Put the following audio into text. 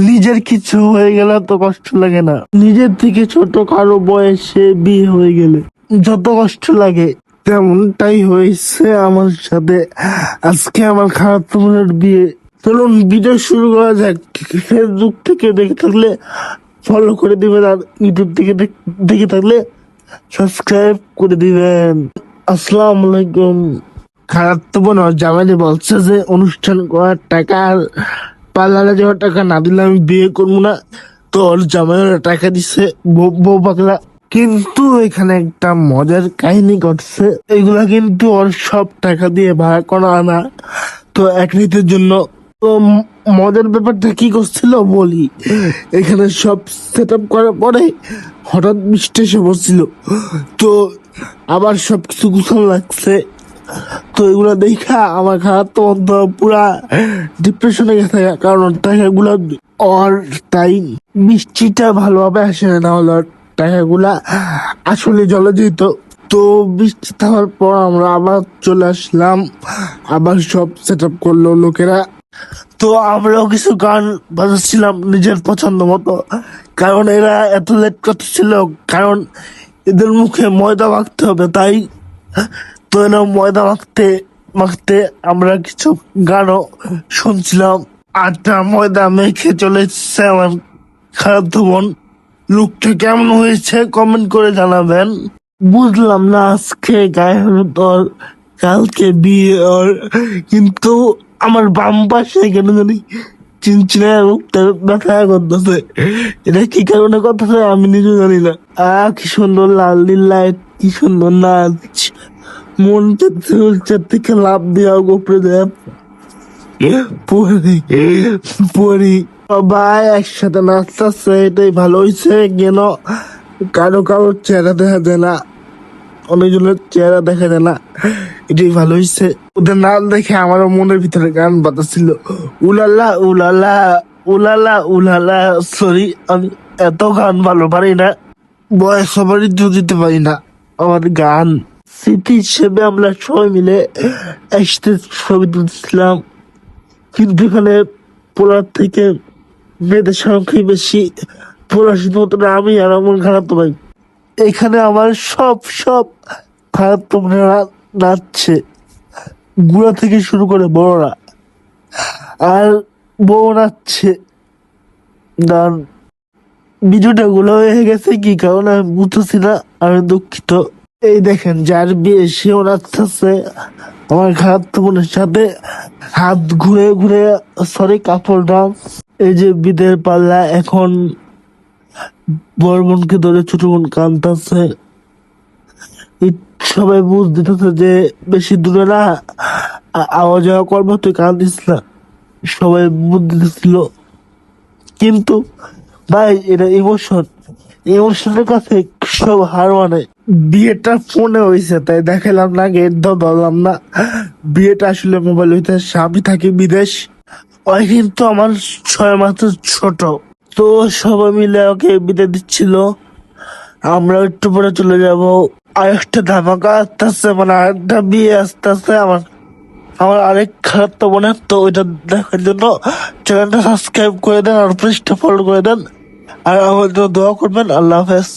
নিজের কিছু হয়ে গেলে তো কষ্ট লাগে না, নিজের থেকে ছোট কারো বয়সে বিয়ে হয়ে গেলে যত কষ্ট লাগে তেমনটাই হয়েছে আমার সাথে। আজকে আমার খারাপ মনের বিয়ে। চলুন ভিডিও শুরু করা যাক। ফেসবুক থেকে দেখে থাকলে ফলো করে দিবেন, আর ইউটিউব থেকে দেখে থাকলে সাবস্ক্রাইব করে দিবেন। আসসালামু আলাইকুম। খারাপ তো বোন জামাইলে বলছে যে অনুষ্ঠান করার টাকা আর পার্লারে যাওয়ার টাকা না দিলে আমি বিয়ে করবো না। তো ওর জামাইয়ের টাকা দিছে বউ পাগলা। কিন্তু এখানে একটা মজার কাহিনী ঘটছে। এগুলা কিন্তু ওর সব টাকা দিয়ে ভাড়া করা না, তো এক রাতের জন্য। তো মজার ব্যাপারটা কি করছিল বলি। এখানে সব সেট আপ করার পরে হঠাৎ বৃষ্টি এসে পড়ছিল, তো আবার সবকিছু গুছানো লাগছে। তো এগুলো দেখা আমার খারাপ তো অন্তর পুরা ডিপ্রেশনে গেছে, কারণ টাকাগুলা আর তাই মিষ্টিটা ভালোভাবে আসে না, হলো টাকাগুলা আসলে জলে যেত। তো বৃষ্টি থামার পর আমরা আবার চলে আসলাম, আবার সব সেট আপ করলো লোকেরা। তো আমরাও কিছু গান বাজাচ্ছিলাম নিজের পছন্দ মতো, কারণ এরা এত লেট করতেছিল, কারণ এদের মুখে ময়দা মাখতে হবে তাই। তো এরা ময়দা মাখতে মাখতে আমরা কিছু গানও শুনছিলাম। আটা ময়দা মেখে চলে এসেছে আমার খারাপ বোন। লুকটা কেমন হয়েছে কমেন্ট করে জানাবেন। বুঝলাম না আজকে গায়ে হলুদ ওর, কালকে বিয়ে ওর, কিন্তু আমার বাম পাশে কেন জানি চিনচিনে মুখটা ব্যথা করতেছে। এটা কি কারণে করতেছে আমি নিজে জানি না। কি সুন্দর লাল নীল লাইট, কি সুন্দর নাচ। মন থেকে লাভ দেওয়া গোপরে দেয় পরি পরি সবাই একসাথে নাচতেছে, এটাই ভালো হয়েছে। কেন কারো কারো চেহারা দেখা যায় না, অনেকজনের চেহারা দেখা যায় না, এটাই ভালো হয়েছে। ওদের নাচ দেখে আমারও মনের ভিতরে গান বাতাছিল, উলালা উলালা উলালা উলালা। সরি, আমি এত গান ভালো পারি না, বয়স সবারই দিতে পারি না। আমার গান স্মৃতি হিসেবে আমরা সবাই মিলে একসাথে ছবি তুলছিলাম, কিন্তু এখানে পোলার থেকে মেয়েদের সংখ্যাই বেশি। পোলা শুধুমাত্র আমি আর আমার খারাপ তো ভাই। এখানে আমার সব সব খারাপ তোমরা নাচছে, গুড়া থেকে শুরু করে বড়রা, আর বউ নাচছে। গান ভিডিওটা গুলো হয়ে গেছে কি কারণে আমি বুঝতেছি না, আমি দুঃখিত। এই দেখেন যার বিয়ে সেও নাচতেছে আমার খারাপ বোনের সাথে, হাত ঘুরে ঘুরে, সরি কাপড় ডান্স। এই যে বিদের পাল্লা, এখন বড় বোনকে ধরে ছোট বোন কাঁদতেছে। সবাই বুঝ দিতেছে যে বেশি দূরে না, আওয়া যাওয়া করবো, তুই কাঁদিস না। সবাই বুঝ দিতেছিল, কিন্তু ভাই এটা ইমোশন, ইমোশনের কাছে সব হার মানে। বিয়েটা ফোনে হয়েছে তাই দেখালাম না, গেট ধরলাম না। বিয়েটা আসলে মোবাইল হইতে, স্বামী থাকে বিদেশ, ওই কিন্তু আমার 6 মাসের ছোট। তো সবাই মিলে ওকে বিদায় দিচ্ছিল, আমরা একটু পরে চলে যাব। আরেকটা ধামাকা আসতেছে, মানে আরেকটা বিয়ে আসতেছে আমার আমার আরেক খারাপ তো মনে। তো ওইটা দেখার জন্য চ্যানেলটা সাবস্ক্রাইব করে দেন আর পেজটা ফলো করে দেন, আর আমার জন্য দোয়া করবেন। আল্লাহ হাফেজ।